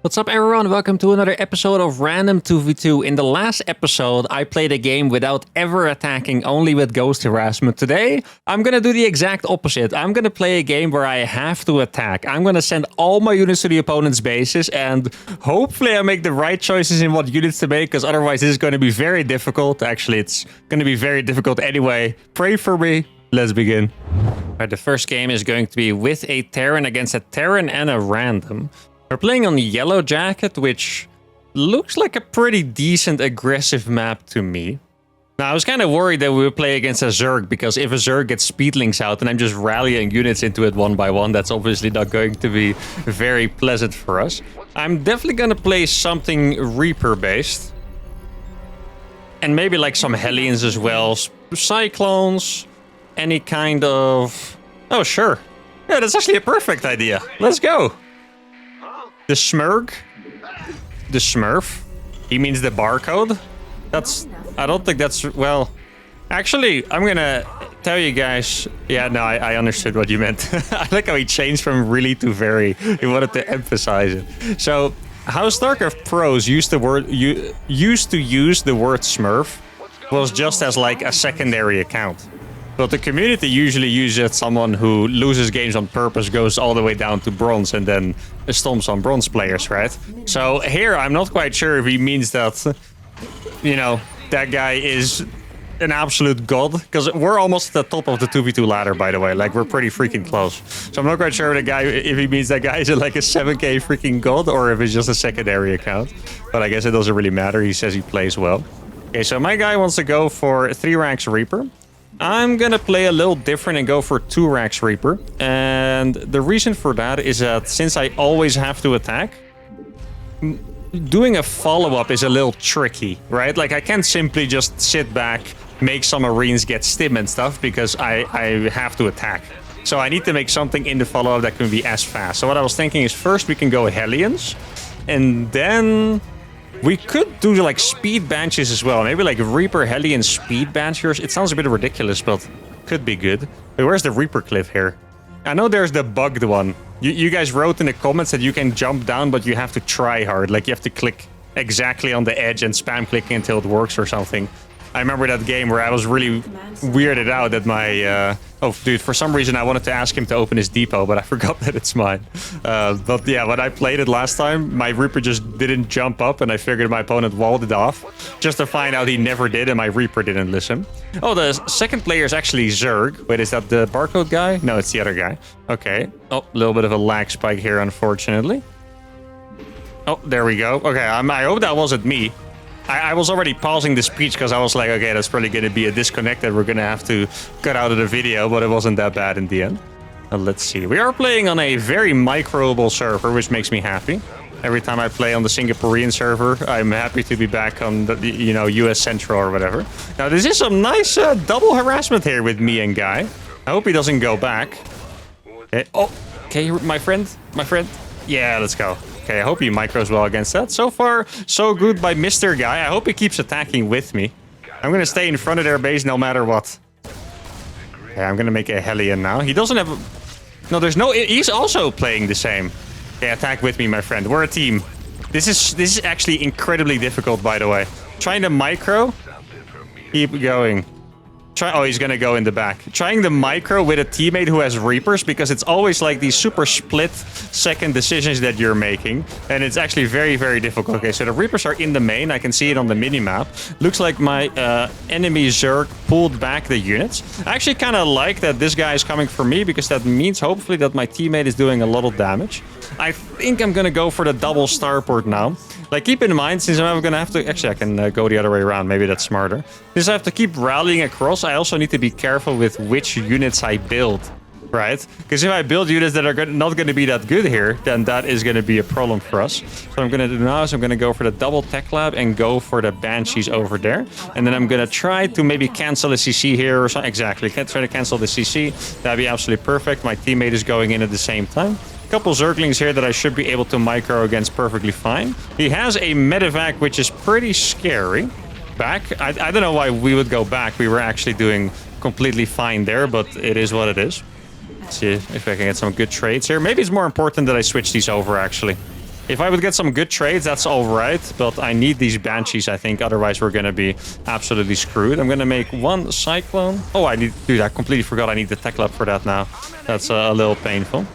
What's up everyone, welcome to another episode of Random 2v2. In the last episode, I played a game without ever attacking, only with ghost harassment. Today, I'm gonna do the exact opposite. I'm gonna play a game where I have to attack. I'm gonna send all my units to the opponent's bases, and hopefully I make the right choices in what units to make, because otherwise this is gonna be very difficult. Actually, it's gonna be very difficult anyway. Pray for me. Let's begin. Alright, the first game is going to be with a Terran against a Terran and a random. We're playing on the Yellow Jacket, which looks like a pretty decent aggressive map to me. Now, I was kind of worried that we would play against a Zerg, because if a Zerg gets speedlings out and I'm just rallying units into it one by one, that's obviously not going to be very pleasant for us. I'm definitely going to play something Reaper-based. And maybe like some Hellions as well. Cyclones, any kind of... Oh, sure. Yeah, that's actually a perfect idea. Let's go. The Smurf? The Smurf? He means the barcode? That's... I don't think that's... Well... Actually, I'm gonna tell you guys... Yeah, no, I understood what you meant. I like how he changed from really to very. He wanted to emphasize it. So, how StarCraft pros used to use the word Smurf was just as like a secondary account. But the community usually uses someone who loses games on purpose, goes all the way down to bronze, and then stomps on bronze players, right? So here, I'm not quite sure if he means that, you know, that guy is an absolute god. Because we're almost at the top of the 2v2 ladder, by the way. Like, we're pretty freaking close. So I'm not quite sure if he means that guy is like a 7k freaking god, or if it's just a secondary account. But I guess it doesn't really matter. He says he plays well. Okay, so my guy wants to go for 3 ranks Reaper. I'm gonna play a little different and go for 2 racks Reaper. And the reason for that is that since I always have to attack, doing a follow-up is a little tricky, right? Like, I can't simply just sit back, make some Marines get stim and stuff, because I have to attack. So I need to make something in the follow-up that can be as fast. So what I was thinking is first we can go Hellions, and then... we could do like speed banshees as well. Maybe like Reaper, Hellion, speed bansheers. It sounds a bit ridiculous, but could be good. Wait, where's the Reaper cliff here? I know there's the bugged one. You guys wrote in the comments that you can jump down, but you have to try hard. Like, you have to click exactly on the edge and spam clicking until it works or something. I remember that game where I was really weirded out that my... Oh, dude, for some reason I wanted to ask him to open his depot, but I forgot that it's mine. But yeah, when I played it last time, my Reaper just didn't jump up, and I figured my opponent walled it off, just to find out he never did, and my Reaper didn't listen. Oh, the second player is actually Zerg. Wait, is that the barcode guy? No, it's the other guy. Okay. Oh, a little bit of a lag spike here, unfortunately. Oh, there we go. Okay, I hope that wasn't me. I was already pausing the speech because I was like, okay, that's probably going to be a disconnect that we're going to have to cut out of the video, but it wasn't that bad in the end. Let's see. We are playing on a very microable server, which makes me happy. Every time I play on the Singaporean server, I'm happy to be back on the, you know, US Central or whatever. Now, this is some nice double harassment here with me and Guy. I hope he doesn't go back. Okay. Oh, okay, my friend. Yeah, let's go. Okay, I hope he micros well against that. So far, so good by Mr. Guy. I hope he keeps attacking with me. I'm gonna stay in front of their base no matter what. Okay, I'm gonna make a Hellion now. He doesn't have... No, there's no... He's also playing the same. Okay, attack with me, my friend. We're a team. This is actually incredibly difficult, by the way. Trying to micro. Keep going. Oh, he's gonna go in the back. Trying the micro with a teammate who has Reapers, because it's always like these super split-second decisions that you're making. And it's actually very, very difficult. Okay, so the Reapers are in the main. I can see it on the minimap. Looks like my enemy Zerg pulled back the units. I actually kind of like that this guy is coming for me, because that means hopefully that my teammate is doing a lot of damage. I think I'm gonna go for the double starport now. Like, keep in mind, since I'm gonna have to... Actually, I can go the other way around. Maybe that's smarter. Since I have to keep rallying across, I also need to be careful with which units I build, right? Because if I build units that are not going to be that good here, then that is going to be a problem for us. So what I'm going to do now is I'm going to go for the double tech lab and go for the banshees over there. And then I'm going to try to maybe cancel the CC here or something. Exactly. Try to cancel the CC. That'd be absolutely perfect. My teammate is going in at the same time. Couple Zerglings here that I should be able to micro against perfectly fine. He has a medevac, which is pretty scary. Back. I don't know why we would go back. We were actually doing completely fine there, but it is what it is. Let's see if I can get some good trades here. Maybe it's more important that I switch these over, actually. If I would get some good trades, that's all right. But I need these Banshees, I think. Otherwise, we're going to be absolutely screwed. I'm going to make one Cyclone. Oh, dude, I completely forgot I need the Tech Lab for that now. That's a little painful.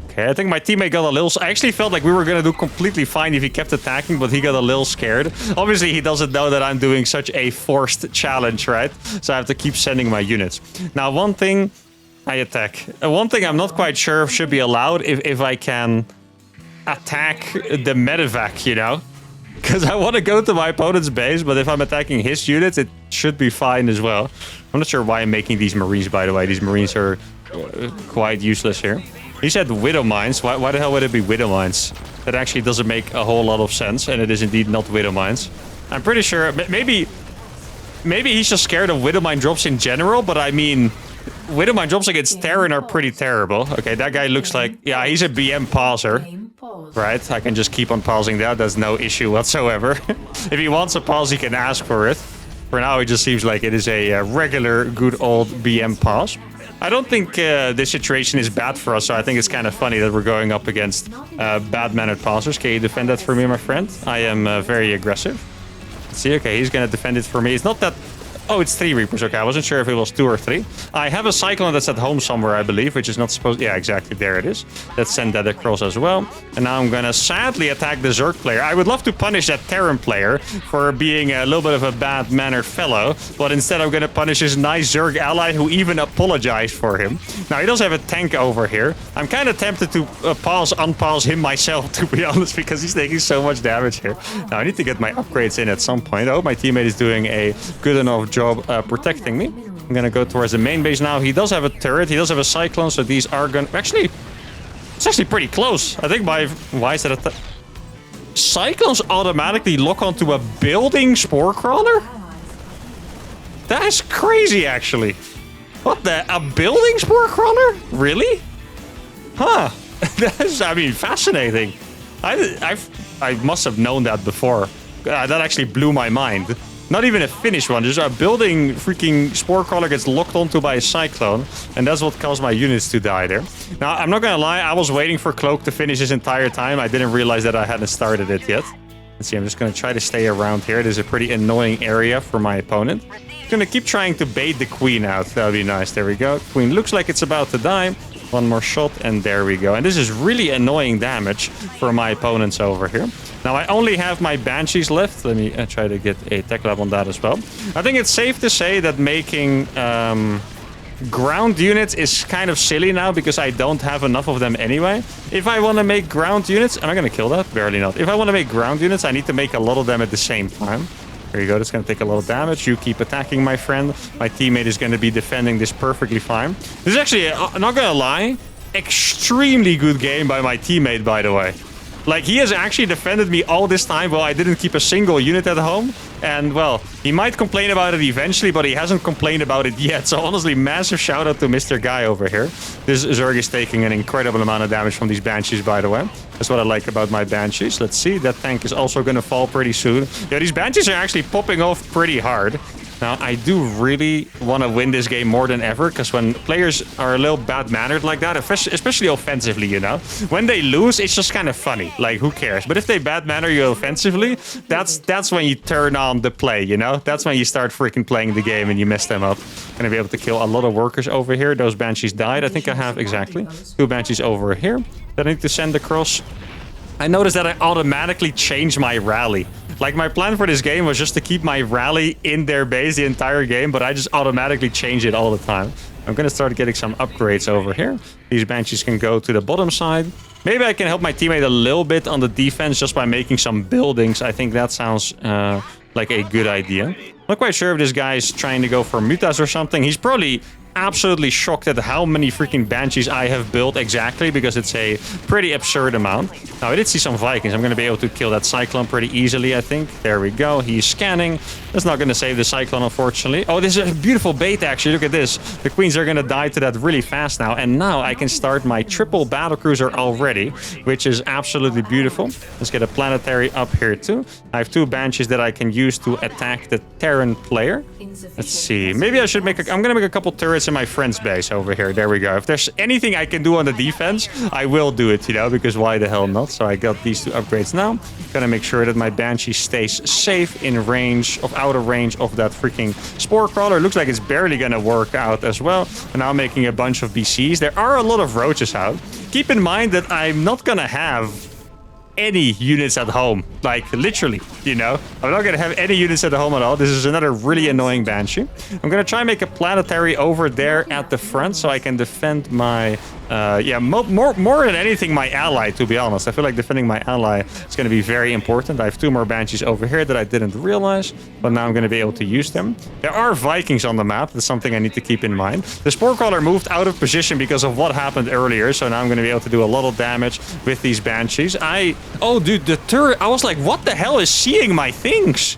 Okay, I think my teammate got a little... I actually felt like we were going to do completely fine if he kept attacking, but he got a little scared. Obviously, he doesn't know that I'm doing such a forced challenge, right? So I have to keep sending my units. Now, one thing... I attack. One thing I'm not quite sure should be allowed if I can attack the medevac, you know? Because I want to go to my opponent's base, but if I'm attacking his units, it should be fine as well. I'm not sure why I'm making these Marines, by the way. These Marines are quite useless here. He said Widow Mines. Why the hell would it be Widow Mines? That actually doesn't make a whole lot of sense, and it is indeed not Widow Mines. I'm pretty sure... Maybe he's just scared of Widow Mine drops in general, but I mean... Widow Mine drops against Terran are pretty terrible. Okay, that guy looks like... Yeah, he's a BM pauser. Right, I can just keep on pausing that. That's no issue whatsoever. If he wants a pause, he can ask for it. For now, it just seems like it is a regular, good old BM pause. I don't think this situation is bad for us, so I think it's kind of funny that we're going up against bad-mannered pausers. Can you defend that for me, my friend? I am very aggressive. Let's see, okay, he's going to defend it for me. It's not that... Oh, it's 3 Reapers. Okay, I wasn't sure if it was 2 or 3. I have a Cyclone that's at home somewhere, I believe, which is not supposed... Yeah, exactly. There it is. Let's send that across as well. And now I'm going to sadly attack the Zerg player. I would love to punish that Terran player for being a little bit of a bad-mannered fellow, but instead I'm going to punish his nice Zerg ally who even apologized for him. Now, he does have a tank over here. I'm kind of tempted to unpause him myself, to be honest, because he's taking so much damage here. Now, I need to get my upgrades in at some point. Oh, my teammate is doing a good enough job protecting me. I'm gonna go towards the main base now. He does have a turret. He does have a Cyclone, so these are gonna... Actually, it's actually pretty close. I think my... Why is that a... Cyclones automatically lock onto a building Spore Crawler? That's crazy, actually. What the... A building Spore Crawler? Really? Huh. That's, I mean, fascinating. I must have known that before. That actually blew my mind. Not even a finished one, just a building freaking Spore Crawler gets locked onto by a Cyclone, and that's what caused my units to die there. Now, I'm not gonna lie, I was waiting for Cloak to finish this entire time. I didn't realize that I hadn't started it yet. Let's see, I'm just gonna try to stay around here. This is a pretty annoying area for my opponent. I'm gonna keep trying to bait the Queen out. That would be nice. There we go. Queen looks like it's about to die. One more shot, and there we go. And this is really annoying damage for my opponents over here. Now, I only have my Banshees left. Let me try to get a Tech Lab on that as well. I think it's safe to say that making ground units is kind of silly now because I don't have enough of them anyway. If I want to make ground units... Am I going to kill that? Barely not. If I want to make ground units, I need to make a lot of them at the same time. There you go. That's going to take a lot of damage. You keep attacking, my friend. My teammate is going to be defending this perfectly fine. This is actually, not going to lie, extremely good game by my teammate, by the way. Like, he has actually defended me all this time while I didn't keep a single unit at home. And, well, he might complain about it eventually, but he hasn't complained about it yet. So, honestly, massive shout out to Mr. Guy over here. This Zerg is taking an incredible amount of damage from these Banshees, by the way. That's what I like about my Banshees. Let's see, that tank is also going to fall pretty soon. Yeah, these Banshees are actually popping off pretty hard. Now, I do really want to win this game more than ever, because when players are a little bad-mannered like that, especially offensively, you know, when they lose, it's just kind of funny. Like, who cares? But if they bad-manner you offensively, that's when you turn on the play, you know? That's when you start freaking playing the game and you mess them up. Gonna be able to kill a lot of workers over here. Those Banshees died. I think I have exactly 2 Banshees over here that I need to send across. I noticed that I automatically changed my rally. Like, my plan for this game was just to keep my rally in their base the entire game, but I just automatically change it all the time. I'm going to start getting some upgrades over here. These Banshees can go to the bottom side. Maybe I can help my teammate a little bit on the defense just by making some buildings. I think that sounds like a good idea. Not quite sure if this guy is trying to go for mutas or something. He's probably absolutely shocked at how many freaking Banshees I have built exactly, because it's a pretty absurd amount. Now, I did see some Vikings. I'm going to be able to kill that Cyclone pretty easily, I think. There we go. He's scanning. That's not going to save the Cyclone, unfortunately. Oh, this is a beautiful bait, actually. Look at this. The Queens are going to die to that really fast now. And now I can start my triple battlecruiser already, which is absolutely beautiful. Let's get a planetary up here, too. I have 2 Banshees that I can use to attack the Terran player. Let's see. Maybe I should make I'm going to make a couple turrets turrets in my friend's base over here. There we go. If there's anything I can do on the defense, I will do it, you know, because why the hell not? So I got these 2 upgrades now. Gonna make sure that my Banshee stays safe in range, out of range of that freaking Spore Crawler. Looks like it's barely gonna work out as well. And now making a bunch of BCs. There are a lot of roaches out. Keep in mind that I'm not gonna have any units at home, like literally, you know, I'm not gonna have any units at home at all. This is another really annoying Banshee. I'm gonna try and make a planetary over there at the front so I can defend my yeah, more than anything my ally, to be honest. I feel like defending my ally is going to be very important. I have 2 more Banshees over here that I didn't realize, but now I'm going to be able to use them. There are Vikings on the map. That's something I need to keep in mind. The Spore Crawler moved out of position because of what happened earlier, so now I'm going to be able to do a lot of damage with these Banshees. Oh, dude, the turret, I was like, what the hell is seeing my things?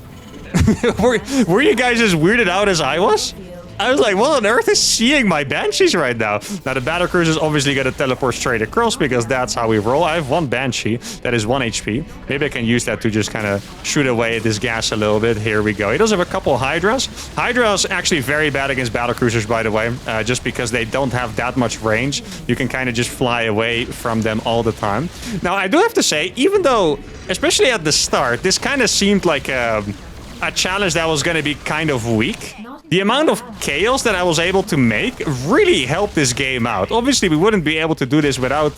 were you guys as weirded out as I was? I was like, what on earth is seeing my Banshees right now? Now, the Battlecruiser is obviously going to teleport straight across because that's how we roll. I have 1 Banshee that is 1 HP. Maybe I can use that to just kind of shoot away at this gas a little bit. Here we go. He does have a couple Hydras. Hydras actually very bad against Battlecruisers, by the way, just because they don't have that much range. You can kind of just fly away from them all the time. Now, I do have to say, even though, especially at the start, this kind of seemed like a challenge that was going to be kind of weak, the amount of chaos that I was able to make really helped this game out. Obviously, we wouldn't be able to do this without,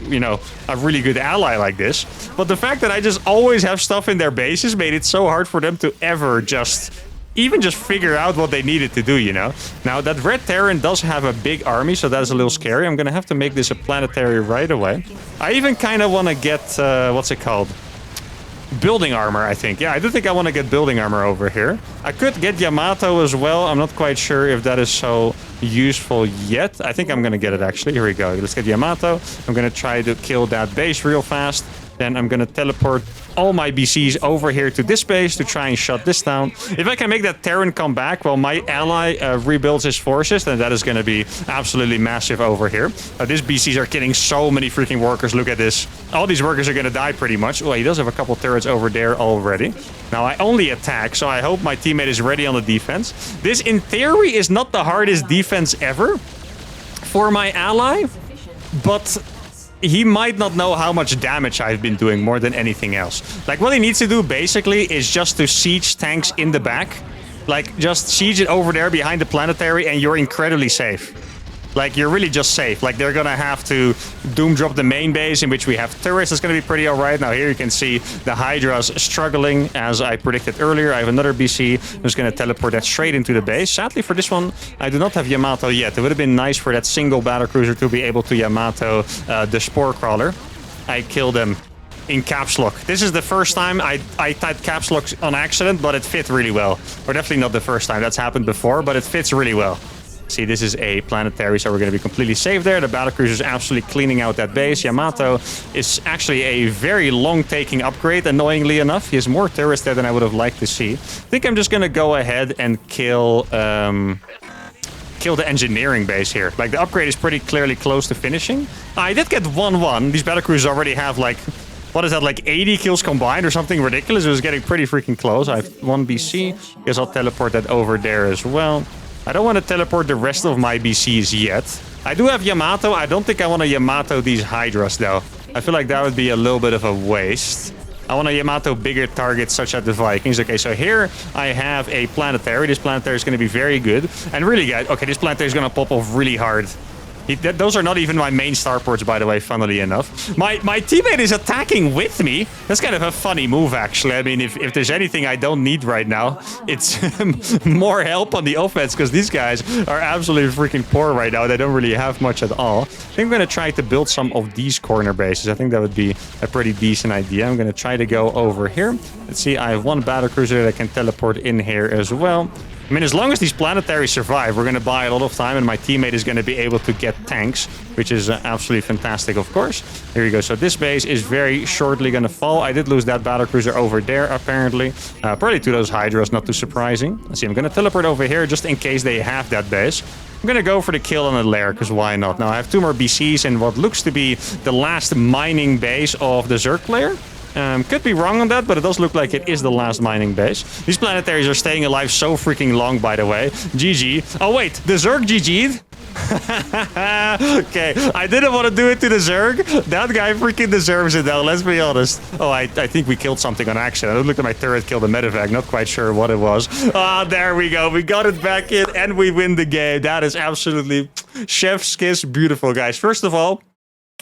you know, a really good ally like this. But the fact that I just always have stuff in their bases made it so hard for them to ever even just figure out what they needed to do, you know? Now, that Red Terran does have a big army, so that is a little scary. I'm going to have to make this a planetary right away. I even kind of want to get, what's it called? Building armor, I think. Yeah, I do think I want to get building armor over here. I could get Yamato as well. I'm not quite sure if that is so useful yet. I think I'm going to get it, actually. Here we go. Let's get Yamato. I'm going to try to kill that base real fast. Then I'm going to teleport all my BCs over here to this base to try and shut this down. If I can make that Terran come back while my ally rebuilds his forces, then that is going to be absolutely massive over here. These BCs are killing so many freaking workers. Look at this. All these workers are going to die pretty much. Well, he does have a couple turrets over there already. Now, I only attack, so I hope my teammate is ready on the defense. This, in theory, is not the hardest defense ever for my ally, but he might not know how much damage I've been doing more than anything else. Like, what he needs to do, basically, is just to siege tanks in the back. Like, just siege it over there behind the planetary, and you're incredibly safe. Like, you're really just safe. Like, they're gonna have to doom drop the main base, in which we have turrets. That's gonna be pretty alright. Now, here you can see the Hydras struggling, as I predicted earlier. I have another BC who's gonna teleport that straight into the base. Sadly, for this one, I do not have Yamato yet. It would have been nice for that single battlecruiser to be able to Yamato the Spore Crawler. I killed him in caps lock. This is the first time I typed caps lock on accident, but it fit really well. Or definitely not the first time. That's happened before, but it fits really well. See, this is a planetary, so we're going to be completely safe there. The battlecruiser is absolutely cleaning out that base. Yamato is actually a very long-taking upgrade, annoyingly enough. He has more turrets there than I would have liked to see. I think I'm just going to go ahead and kill the engineering base here. Like, the upgrade is pretty clearly close to finishing. I did get 1-1. These battlecruisers already have, like, what is that, like 80 kills combined or something ridiculous? It was getting pretty freaking close. I have 1 BC. Guess I'll teleport that over there as well. I don't want to teleport the rest of my BCs yet. I do have Yamato. I don't think I want to Yamato these Hydras, though. I feel like that would be a little bit of a waste. I want to Yamato bigger targets, such as the Vikings. Okay, so here I have a planetary. This planetary is going to be very good. And really, guys, okay, this planetary is going to pop off really hard. Those are not even my main starports, by the way, funnily enough. My teammate is attacking with me. That's kind of a funny move, actually. I mean, if there's anything I don't need right now, it's more help on the offense, because these guys are absolutely freaking poor right now. They don't really have much at all. I think I'm going to try to build some of these corner bases. I think that would be a pretty decent idea. I'm going to try to go over here. Let's see, I have 1 battlecruiser that can teleport in here as well. I mean, as long as these planetaries survive, we're going to buy a lot of time, and my teammate is going to be able to get tanks, which is absolutely fantastic, of course. Here we go. So this base is very shortly going to fall. I did lose that battlecruiser over there, apparently. Probably to those Hydras, not too surprising. Let's see, I'm going to teleport over here just in case they have that base. I'm going to go for the kill on the lair, because why not? Now, I have 2 more BCs in what looks to be the last mining base of the Zerg player. Could be wrong on that, but it does look like it is the last mining base. These planetaries are staying alive so freaking long, by the way. GG. Oh, wait. The Zerg GG'd? Okay, I didn't want to do it to the Zerg. That guy freaking deserves it, though. Let's be honest. Oh, I think we killed something on accident. I looked at my turret, killed a medevac. Not quite sure what it was. Ah, there we go. We got it back in, and we win the game. That is absolutely chef's kiss. Beautiful, guys. First of all,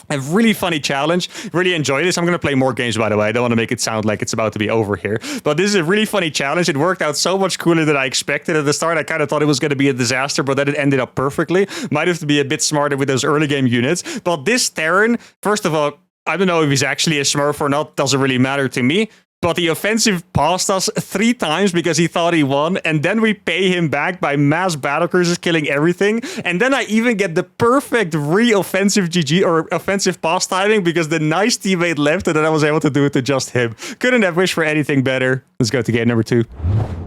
a really funny challenge. Really enjoyed this. I'm going to play more games, by the way. I don't want to make it sound like it's about to be over here. But this is a really funny challenge. It worked out so much cooler than I expected at the start. I kind of thought it was going to be a disaster, but then it ended up perfectly. Might have to be a bit smarter with those early game units. But this Terran, first of all, I don't know if he's actually a Smurf or not. Doesn't really matter to me. But the offensive passed us 3 times because he thought he won. And then we pay him back by mass battlecruisers killing everything. And then I even get the perfect re-offensive GG or offensive pass timing because the nice teammate left and then I was able to do it to just him. Couldn't have wished for anything better. Let's go to game number 2.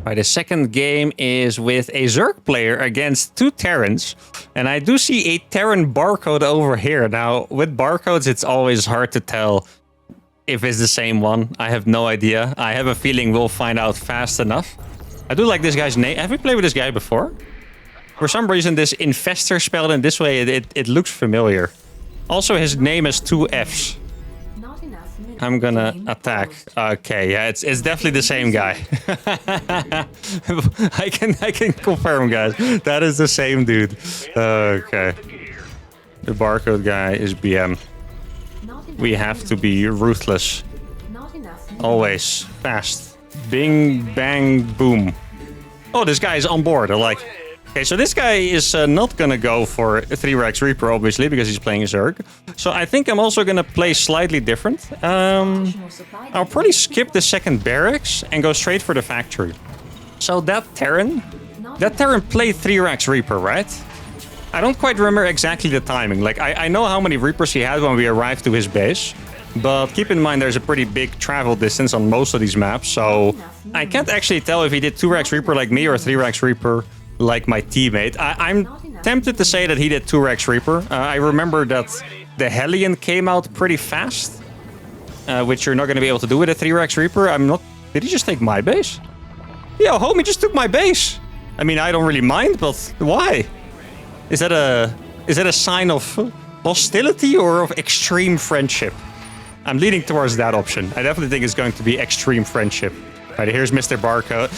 Right, the second game is with a Zerg player against 2 Terrans. And I do see a Terran barcode over here. Now, with barcodes, it's always hard to tell if it's the same one. I have no idea. I have a feeling we'll find out fast enough. I do like this guy's name. Have we played with this guy before? For some reason, this Infestor spelled in this way, it looks familiar. Also, his name has 2 Fs. I'm gonna attack. Okay, yeah, it's definitely the same guy. I can confirm, guys. That is the same dude. Okay. The barcode guy is BM. We have to be ruthless. Always. Fast. Bing, bang, boom. Oh, this guy is on board. I like. Okay, so this guy is not gonna go for a 3-Rex Reaper, obviously, because he's playing Zerg. So I think I'm also gonna play slightly different. I'll probably skip the second barracks and go straight for the factory. So that Terran played 3-Rex Reaper, right? I don't quite remember exactly the timing. Like, I know how many Reapers he had when we arrived to his base. But keep in mind, there's a pretty big travel distance on most of these maps. So I can't actually tell if he did 2-Rex Reaper like me or 3-Rex Reaper like my teammate. I'm tempted to say that he did 2-Rex Reaper. I remember that the Hellion came out pretty fast. Which you're not going to be able to do with a 3-Rex Reaper. I'm not... Did he just take my base? Yo, homie just took my base. I mean, I don't really mind, but why? Is that a sign of hostility or of extreme friendship? I'm leaning towards that option. I definitely think it's going to be extreme friendship. Right, here's Mr. Barcode.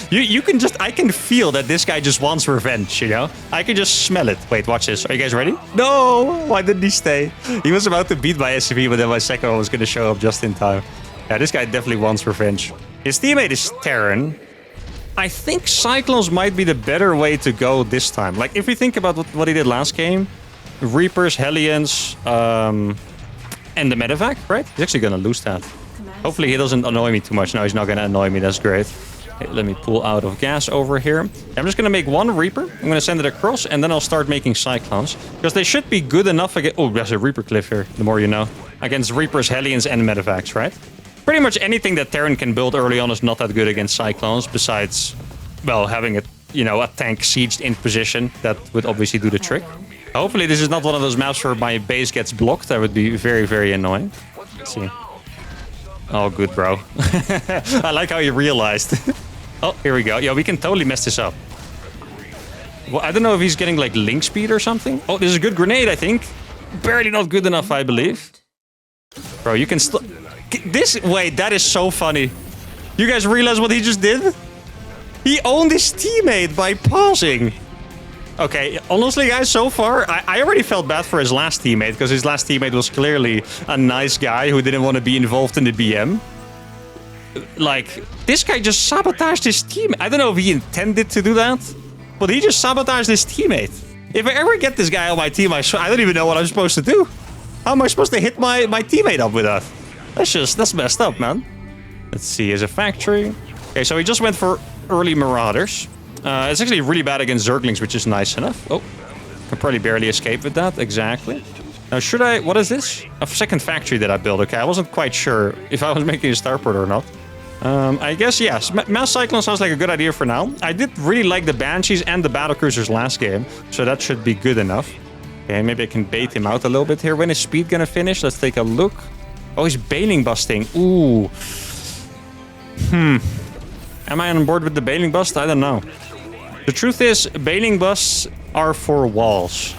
I can feel that this guy just wants revenge, you know? I can just smell it. Wait, watch this. Are you guys ready? No! Why didn't he stay? He was about to beat my SCV, but then my second one was going to show up just in time. Yeah, this guy definitely wants revenge. His teammate is Terran. I think Cyclones might be the better way to go this time. Like, if we think about what he did last game, Reapers, Hellions, and the medevac, right? He's actually going to lose that. Hopefully he doesn't annoy me too much. No, he's not going to annoy me. That's great. Okay, let me pull out of gas over here. I'm just going to make 1 Reaper. I'm going to send it across, and then I'll start making Cyclones. Because they should be good enough against... Oh, there's a Reaper cliff here, the more you know. Against Reapers, Hellions, and medevacs, right? Pretty much anything that Terran can build early on is not that good against Cyclones, besides, well, having a tank sieged in position. That would obviously do the trick. Hopefully this is not one of those maps where my base gets blocked. That would be very, very annoying. Let's see. Oh, good, bro. I like how you realized. Oh, here we go. Yeah, we can totally mess this up. Well, I don't know if he's getting, like, link speed or something. Oh, this is a good grenade, I think. Barely not good enough, I believe. Bro, you can still... Wait, that is so funny. You guys realize what he just did? He owned his teammate by pausing. Okay, honestly, guys, so far, I already felt bad for his last teammate, because his last teammate was clearly a nice guy who didn't want to be involved in the BM. Like, this guy just sabotaged his team. I don't know if he intended to do that, but he just sabotaged his teammate. If I ever get this guy on my team, I don't even know what I'm supposed to do. How am I supposed to hit my teammate up with that? That's messed up, man. Let's see, here's a factory. Okay, so he just went for early Marauders. It's actually really bad against Zerglings, which is nice enough. Oh, can probably barely escape with that, exactly. Now, should I... What is this? A second factory that I built. Okay, I wasn't quite sure if I was making a starport or not. I guess, yes. Mass Cyclone sounds like a good idea for now. I did really like the Banshees and the Battlecruisers last game, so that should be good enough. Okay, maybe I can bait him out a little bit here. When is speed gonna finish? Let's take a look. Oh, he's bailing busting. Ooh. Am I on board with the bailing bust? I don't know. The truth is, bailing busts are for walls.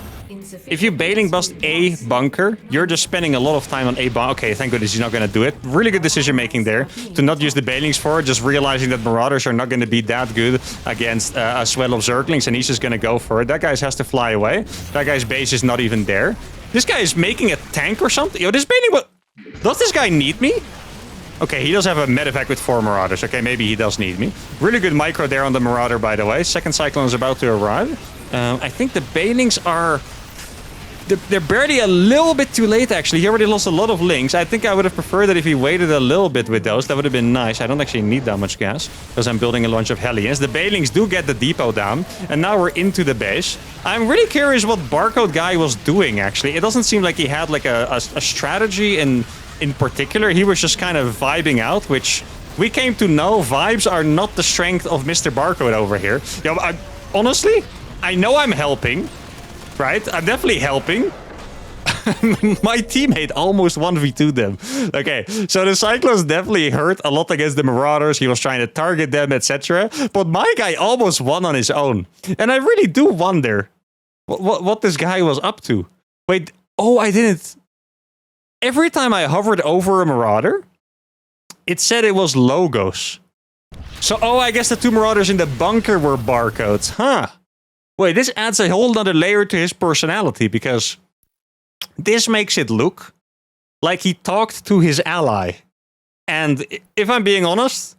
If you bailing bust a bunker, you're just spending a lot of time on a bunker. Okay, thank goodness he's not going to do it. Really good decision making there to not use the bailings for it, just realizing that Marauders are not going to be that good against a swell of Zerglings, and he's just going to go for it. That guy has to fly away. That guy's base is not even there. This guy is making a tank or something. Yo, this bailing... Does this guy need me? Okay, he does have a medevac with 4 Marauders. Okay, maybe he does need me. Really good micro there on the Marauder, by the way. Second Cyclone is about to arrive. I think the bailings are... They're barely a little bit too late, actually. He already lost a lot of links. I think I would have preferred that if he waited a little bit with those. That would have been nice. I don't actually need that much gas because I'm building a bunch of Hellions. The bailings do get the depot down, and now we're into the base. I'm really curious what Barcode guy was doing, actually. It doesn't seem like he had like a strategy in particular. He was just kind of vibing out, which we came to know vibes are not the strength of Mr. Barcode over here. Yo, honestly, I know I'm helping. Right? I'm definitely helping. My teammate almost 1v2'd them. Okay, so the Cyclones definitely hurt a lot against the Marauders. He was trying to target them, etc. But my guy almost won on his own. And I really do wonder what this guy was up to. Wait, oh, I didn't... Every time I hovered over a Marauder, it said it was logos. So, oh, I guess the 2 Marauders in the bunker were barcodes. Huh. Wait, this adds a whole nother layer to his personality, because this makes it look like he talked to his ally. And if I'm being honest,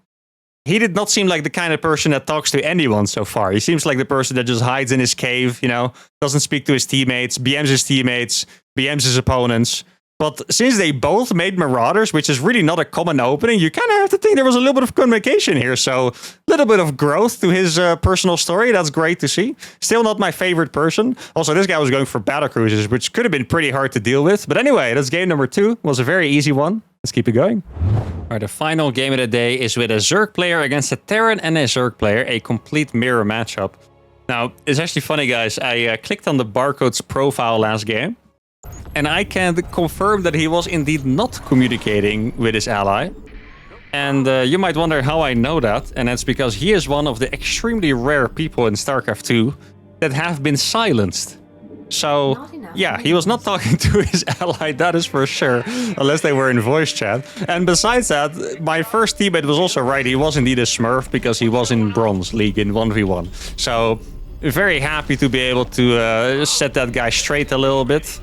he did not seem like the kind of person that talks to anyone so far. He seems like the person that just hides in his cave, you know, doesn't speak to his teammates, BMs his teammates, BMs his opponents. But since they both made Marauders, which is really not a common opening, you kind of have to think there was a little bit of communication here. So a little bit of growth to his personal story. That's great to see. Still not my favorite person. Also, this guy was going for battle cruisers, which could have been pretty hard to deal with. But anyway, that's game number 2. It was a very easy one. Let's keep it going. All right, the final game of the day is with a Zerg player against a Terran and a Zerg player. A complete mirror matchup. Now, it's actually funny, guys. I clicked on the Barcode's profile last game. And I can confirm that he was indeed not communicating with his ally. And you might wonder how I know that. And that's because he is one of the extremely rare people in StarCraft 2 that have been silenced. So, yeah, he was not talking to his ally, that is for sure. Unless they were in voice chat. And besides that, my first teammate was also right. He was indeed a Smurf because he was in Bronze League in 1v1. So, very happy to be able to set that guy straight a little bit.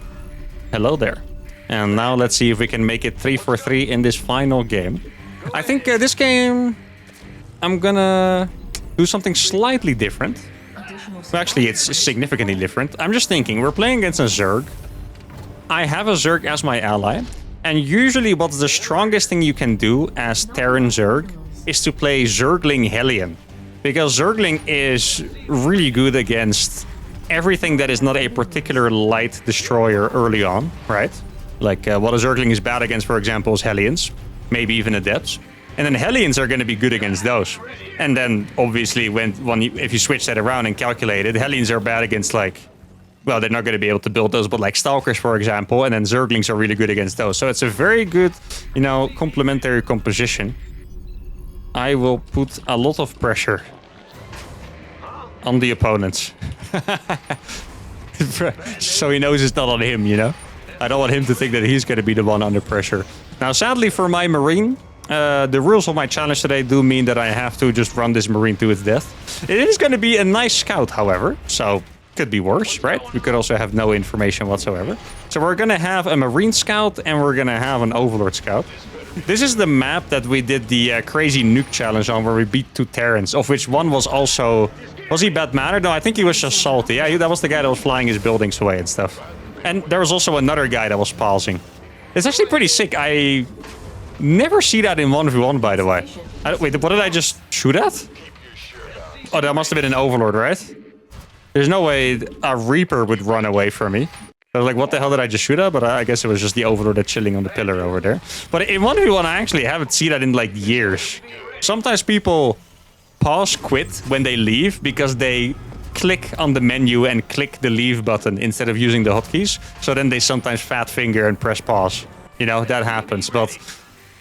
Hello there. And now let's see if we can make it 3-for-3 in this final game. I think this game, I'm gonna do something slightly different. Well, actually, it's significantly different. I'm just thinking, we're playing against a Zerg. I have a Zerg as my ally. And usually what's the strongest thing you can do as Terran Zerg is to play Zergling Hellion. Because Zergling is really good against everything that is not a particular light destroyer early on, right? Like what a Zergling is bad against, for example, is Hellions, maybe even Adepts. And then Hellions are going to be good against those. And then, obviously, if you switch that around and calculate it, Hellions are bad against, like, well, they're not going to be able to build those, but like Stalkers, for example, and then Zerglings are really good against those. So it's a very good, you know, complementary composition. I will put a lot of pressure on the opponents. So he knows it's not on him, you know? I don't want him to think that he's going to be the one under pressure. Now, sadly for my Marine, the rules of my challenge today do mean that I have to just run this Marine to its death. It is going to be a nice scout, however, so could be worse, right? We could also have no information whatsoever. So we're going to have a Marine scout and we're going to have an Overlord scout. This is the map that we did the crazy nuke challenge on, where we beat 2 Terrans, of which one was also... Was he bad mannered? No, I think he was just salty. Yeah, that was the guy that was flying his buildings away and stuff. And there was also another guy that was pausing. It's actually pretty sick. I never see that in 1v1, by the way. Wait, what did I just shoot at? Oh, that must have been an Overlord, right? There's no way a Reaper would run away from me. I was like, what the hell did I just shoot at? But I guess it was just the Overlord that's chilling on the pillar over there. But in 1v1, I actually haven't seen that in like years. Sometimes people pause quit when they leave because they click on the menu and click the leave button instead of using the hotkeys. So then they sometimes fat finger and press pause. You know, that happens. But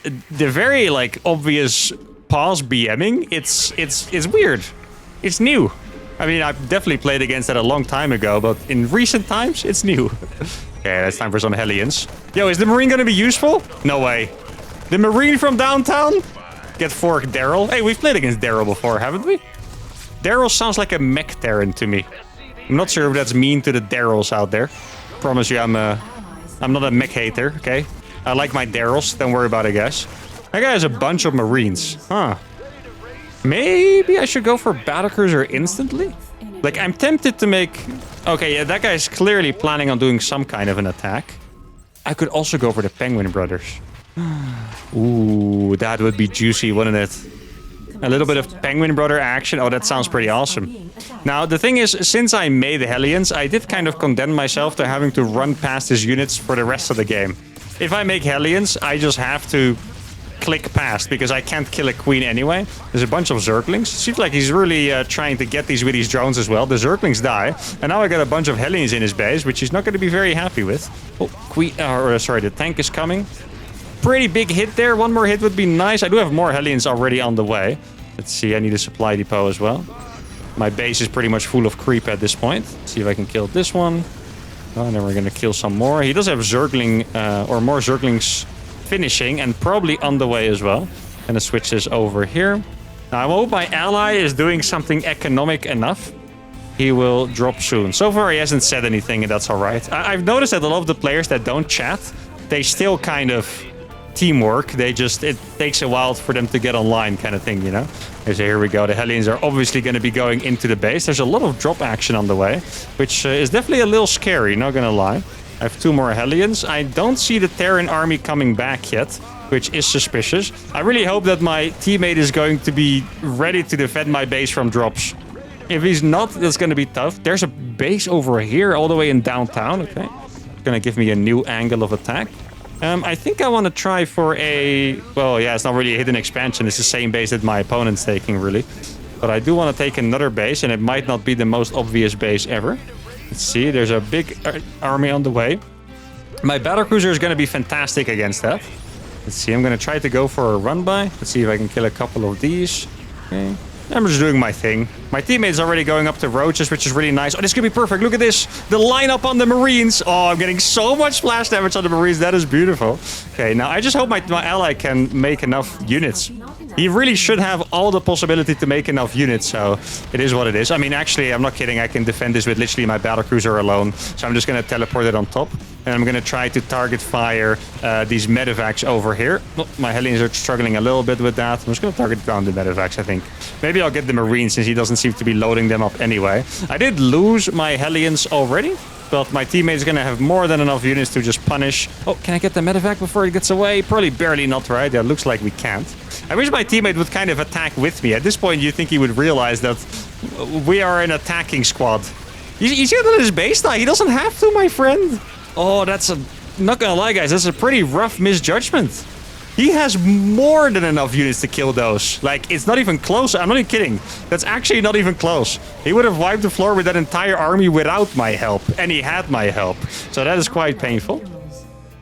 the very, like, obvious pause BMing, it's weird. It's new. I mean, I've definitely played against that a long time ago, but in recent times, it's new. Okay, it's time for some Hellions. Yo, is the Marine gonna be useful? No way. The Marine from downtown? Get forked Daryl. Hey, we've played against Daryl before, haven't we? Daryl sounds like a mech Terran to me. I'm not sure if that's mean to the Daryls out there. Promise you, I'm not a mech hater, okay? I like my Daryls, don't worry about it, guys. That guy has a bunch of Marines. Huh. Maybe I should go for Battlecruiser instantly? Like, I'm tempted to make... Okay, yeah, that guy's clearly planning on doing some kind of an attack. I could also go for the Penguin Brothers. Ooh, that would be juicy, wouldn't it? A little bit of Penguin Brother action. Oh, that sounds pretty awesome. Now, the thing is, since I made the Hellions, I did kind of condemn myself to having to run past his units for the rest of the game. If I make Hellions, I just have to click past because I can't kill a queen anyway. There's a bunch of Zerglings. Seems like he's really trying to get these with these drones as well. The Zerglings die, and now I got a bunch of Hellions in his base, which he's not going to be very happy with. Oh, sorry, the tank is coming. Pretty big hit there. One more hit would be nice. I do have more Hellions already on the way. Let's see, I need a supply depot as well. My base is pretty much full of creep at this point. Let's see if I can kill this one. Oh, and then we're gonna kill some more. He does have Zergling, or more Zerglings finishing, and probably on the way as well. Gonna switch this over here. Now, I hope my ally is doing something economic enough. He will drop soon. So far, he hasn't said anything, and that's all right. I've noticed that a lot of the players that don't chat, they still kind of teamwork. It takes a while for them to get online, kind of thing, you know? So here we go. The Hellions are obviously going to be going into the base. There's a lot of drop action on the way, which is definitely a little scary, not gonna lie. I have 2 more Hellions. I don't see the Terran army coming back yet, which is suspicious. I really hope that my teammate is going to be ready to defend my base from drops. If he's not, that's going to be tough. There's a base over here, all the way in downtown. Okay. It's going to give me a new angle of attack. I think I want to try for a... Well, yeah, it's not really a hidden expansion. It's the same base that my opponent's taking, really. But I do want to take another base, and it might not be the most obvious base ever. Let's see, there's a big army on the way. My battlecruiser is going to be fantastic against that. Let's see, I'm going to try to go for a run-by. Let's see if I can kill a couple of these. Okay. I'm just doing my thing. My teammate's already going up to roaches, which is really nice. Oh, this could be perfect. Look at this. The lineup on the Marines. Oh, I'm getting so much splash damage on the Marines. That is beautiful. Okay, now I just hope my ally can make enough units. He really should have all the possibility to make enough units, so it is what it is. I mean, actually, I'm not kidding. I can defend this with literally my battlecruiser alone. So I'm just going to teleport it on top. And I'm going to try to target fire these medevacs over here. Oh, my Hellions are struggling a little bit with that. I'm just going to target down the medevacs, I think. Maybe I'll get the Marines since he doesn't seem to be loading them up anyway. I did lose my Hellions already, but my teammate's going to have more than enough units to just punish. Oh, can I get the medevac before it gets away? Probably barely not, right? Yeah, looks like we can't. I wish my teammate would kind of attack with me. At this point, you think he would realize that we are an attacking squad. You see that his base now? He doesn't have to, my friend. Oh, that's a... Not gonna lie, guys. That's a pretty rough misjudgment. He has more than enough units to kill those. Like, it's not even close. I'm not even kidding. That's actually not even close. He would have wiped the floor with that entire army without my help. And he had my help. So that is quite painful.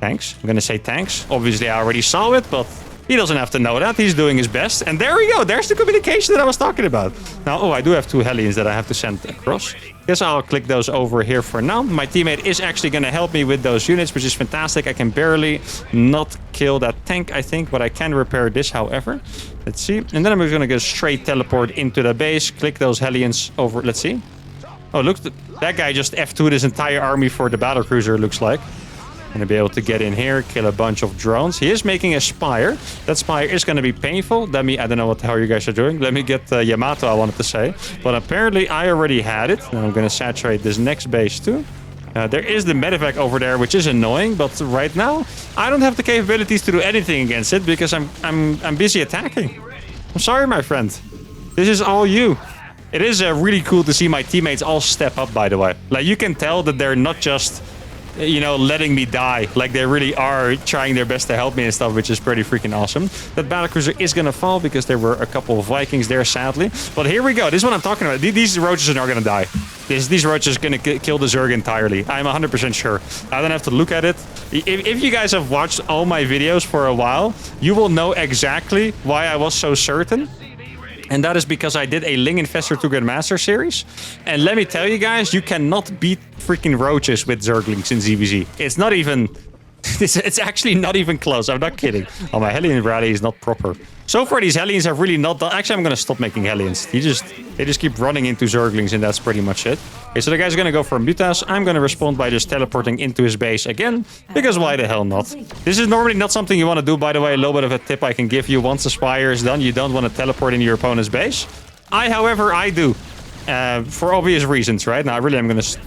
Thanks. I'm gonna say thanks. Obviously, I already saw it, but... He doesn't have to know that. He's doing his best. And there we go. There's the communication that I was talking about. Now, oh, I do have 2 Hellions that I have to send across. Guess I'll click those over here for now. My teammate is actually going to help me with those units, which is fantastic. I can barely not kill that tank, I think. But I can repair this, however. Let's see. And then I'm just going to go straight teleport into the base. Click those Hellions over. Let's see. Oh, look. That guy just F2'd his entire army for the battlecruiser, looks like. Gonna be able to get in here, kill a bunch of drones. He is making a spire. That spire is gonna be painful. I don't know what the hell you guys are doing. Let me get Yamato, I wanted to say. But apparently I already had it. And I'm gonna saturate this next base too. There is the medevac over there, which is annoying. But right now, I don't have the capabilities to do anything against it because I'm busy attacking. I'm sorry, my friend. This is all you. It is really cool to see my teammates all step up, by the way. Like, you can tell that they're not just you know, letting me die. Like, they really are trying their best to help me and stuff, which is pretty freaking awesome. That battlecruiser is gonna fall because there were a couple of Vikings there, sadly. But here we go. This is what I'm talking about. These roaches are not gonna die. These roaches are gonna kill the Zerg entirely. I'm 100% sure. I don't have to look at it. If you guys have watched all my videos for a while, you will know exactly why I was so certain. And that is because I did a Ling Infestor to Grandmaster series. And let me tell you guys, you cannot beat freaking roaches with Zerglings in ZVZ. It's not even... It's actually not even close. I'm not kidding. Oh, my Hellion rally is not proper. So far, these Hellions have really not done... Actually, I'm going to stop making Hellions. They just keep running into Zerglings, and that's pretty much it. Okay, so the guy's going to go for Mutas. I'm going to respond by just teleporting into his base again, because why the hell not? This is normally not something you want to do, by the way. A little bit of a tip I can give you. Once the Spire is done, you don't want to teleport into your opponent's base. However, I do. For obvious reasons, right? Now, really, I'm going to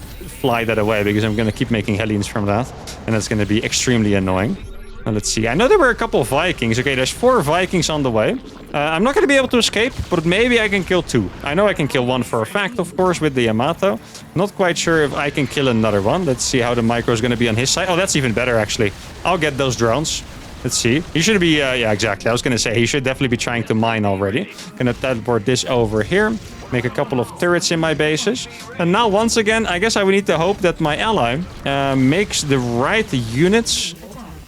fly that away because I'm going to keep making Hellions from that. And that's going to be extremely annoying. Now, let's see. I know there were a couple of Vikings. Okay, there's 4 Vikings on the way. I'm not going to be able to escape, but maybe I can kill 2. I know I can kill 1 for a fact, of course, with the Yamato. Not quite sure if I can kill another one. Let's see how the micro is going to be on his side. Oh, that's even better, actually. I'll get those drones. Let's see. He should be... yeah, exactly. I was going to say, he should definitely be trying to mine already. Going to teleport this over here. Make a couple of turrets in my bases. And now, once again, I guess I would need to hope that my ally makes the right units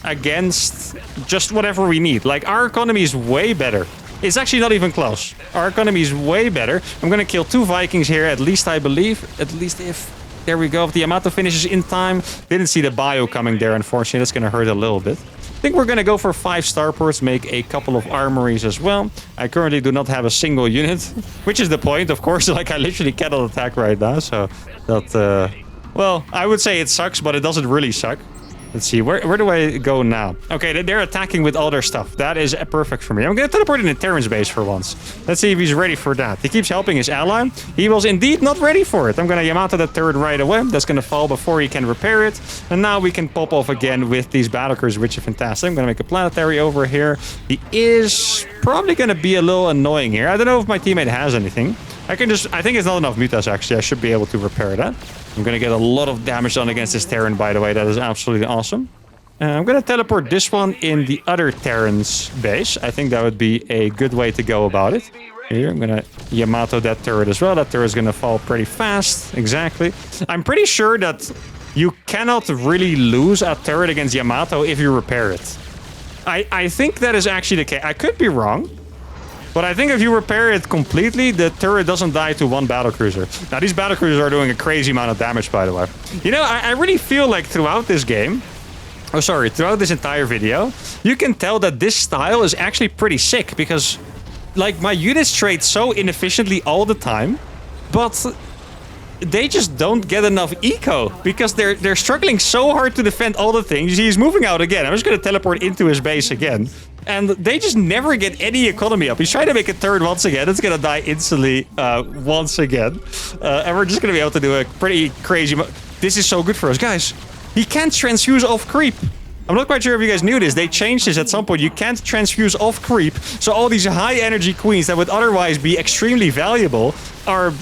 against just whatever we need. Like, our economy is way better. It's actually not even close. Our economy is way better. I'm going to kill 2 Vikings here, at least I believe. At least if... There we go. If the Yamato finishes in time. Didn't see the bio coming there, unfortunately. That's going to hurt a little bit. I think we're going to go for 5 starports, make a couple of armories as well. I currently do not have a single unit, which is the point, of course. Like, I literally cannot attack right now, so that, well, I would say it sucks, but it doesn't really suck. Let's see, where do I go now? Okay, they're attacking with all their stuff. That is perfect for me. I'm going to teleport into Terran's base for once. Let's see if he's ready for that. He keeps helping his ally. He was indeed not ready for it. I'm going to Yamato that turret right away. That's going to fall before he can repair it. And now we can pop off again with these battlecruisers, which are fantastic. I'm going to make a planetary over here. He is probably going to be a little annoying here. I don't know if my teammate has anything. I think it's not enough mutas, actually. I should be able to repair that. I'm going to get a lot of damage done against this Terran, by the way. That is absolutely awesome. I'm going to teleport this one in the other Terran's base. I think that would be a good way to go about it. Here, I'm going to Yamato that turret as well. That turret is going to fall pretty fast. Exactly. I'm pretty sure that you cannot really lose a turret against Yamato if you repair it. I think that is actually the case. I could be wrong. But I think if you repair it completely, the turret doesn't die to 1 battlecruiser. Now, these battlecruisers are doing a crazy amount of damage, by the way. You know, I really feel like throughout this game... Oh, sorry, throughout this entire video, you can tell that this style is actually pretty sick. Because, like, my units trade so inefficiently all the time. But they just don't get enough eco. Because they're struggling so hard to defend all the things. He's moving out again. I'm just going to teleport into his base again. And they just never get any economy up. He's trying to make a turret once again. It's going to die instantly once again. And we're just going to be able to do a pretty crazy... This is so good for us. Guys, he can't transfuse off creep. I'm not quite sure if you guys knew this. They changed this at some point. You can't transfuse off creep. So all these high energy queens that would otherwise be extremely valuable are...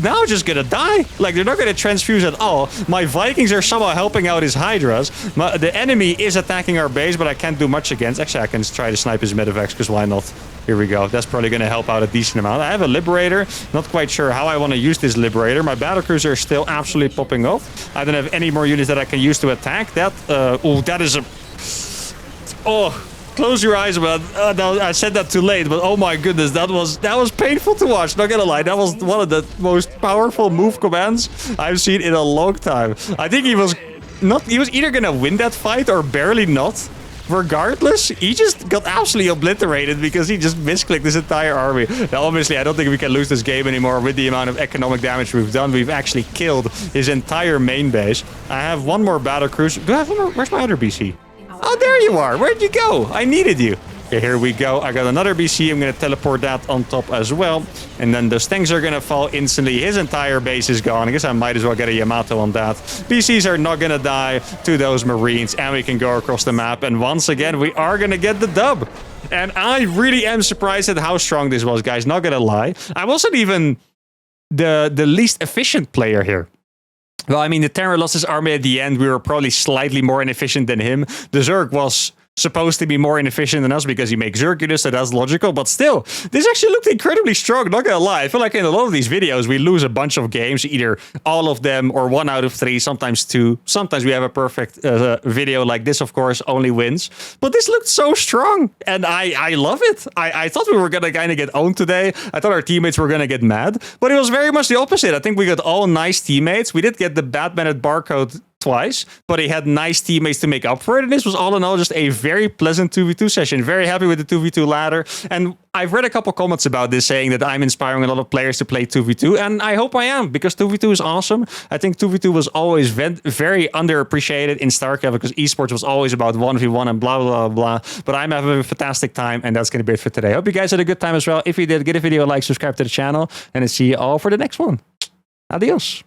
now just gonna die. Like, they're not gonna transfuse at all. My Vikings are somehow helping out his Hydras. The enemy is attacking our base, but I can't do much against. Actually, I can try to snipe his Medivacs, because why not? Here we go. That's probably gonna help out a decent amount. I have a Liberator. Not quite sure how I want to use this Liberator. My battlecruiser is still absolutely popping off. I don't have any more units that I can use to attack. That, oh, that is a... Oh... Close your eyes, man. No, I said that too late, but oh my goodness, that was painful to watch. Not gonna lie, that was one of the most powerful move commands I've seen in a long time. I think he was either gonna win that fight or barely not. Regardless, he just got absolutely obliterated because he just misclicked his entire army. Now, obviously, I don't think we can lose this game anymore with the amount of economic damage we've done. We've actually killed his entire main base. I have one more battlecruiser. Do I have one more? Where's my other BC? Oh, there you are. Where'd you go? I needed you. Okay, here we go. I got another BC. I'm going to teleport that on top as well. And then those tanks are going to fall instantly. His entire base is gone. I guess I might as well get a Yamato on that. BCs are not going to die to those Marines. And we can go across the map. And once again, we are going to get the dub. And I really am surprised at how strong this was, guys. Not going to lie. I wasn't even the least efficient player here. Well, I mean, the Terran lost his army at the end. We were probably slightly more inefficient than him. The Zerg was supposed to be more inefficient than us because he makes Zerg, so that's logical. But still, this actually looked incredibly strong, not gonna lie. I feel like in a lot of these videos, we lose a bunch of games, either all of them or 1 out of 3, sometimes 2. Sometimes we have a perfect video like this, of course, only wins. But this looked so strong, and I love it. I thought we were gonna kind of get owned today. I thought our teammates were gonna get mad, but it was very much the opposite. I think we got all nice teammates. We did get the Batman at Barcode twice, but he had nice teammates to make up for it. And this was all in all just a very pleasant 2v2 session. Very happy with the 2v2 ladder. And I've read a couple comments about this saying that I'm inspiring a lot of players to play 2v2. And I hope I am, because 2v2 is awesome. I think 2v2 was always very underappreciated in StarCraft because esports was always about 1v1 and blah, blah, blah. But I'm having a fantastic time, and that's going to be it for today. Hope you guys had a good time as well. If you did, give the video a like, subscribe to the channel, and I'll see you all for the next one. Adios.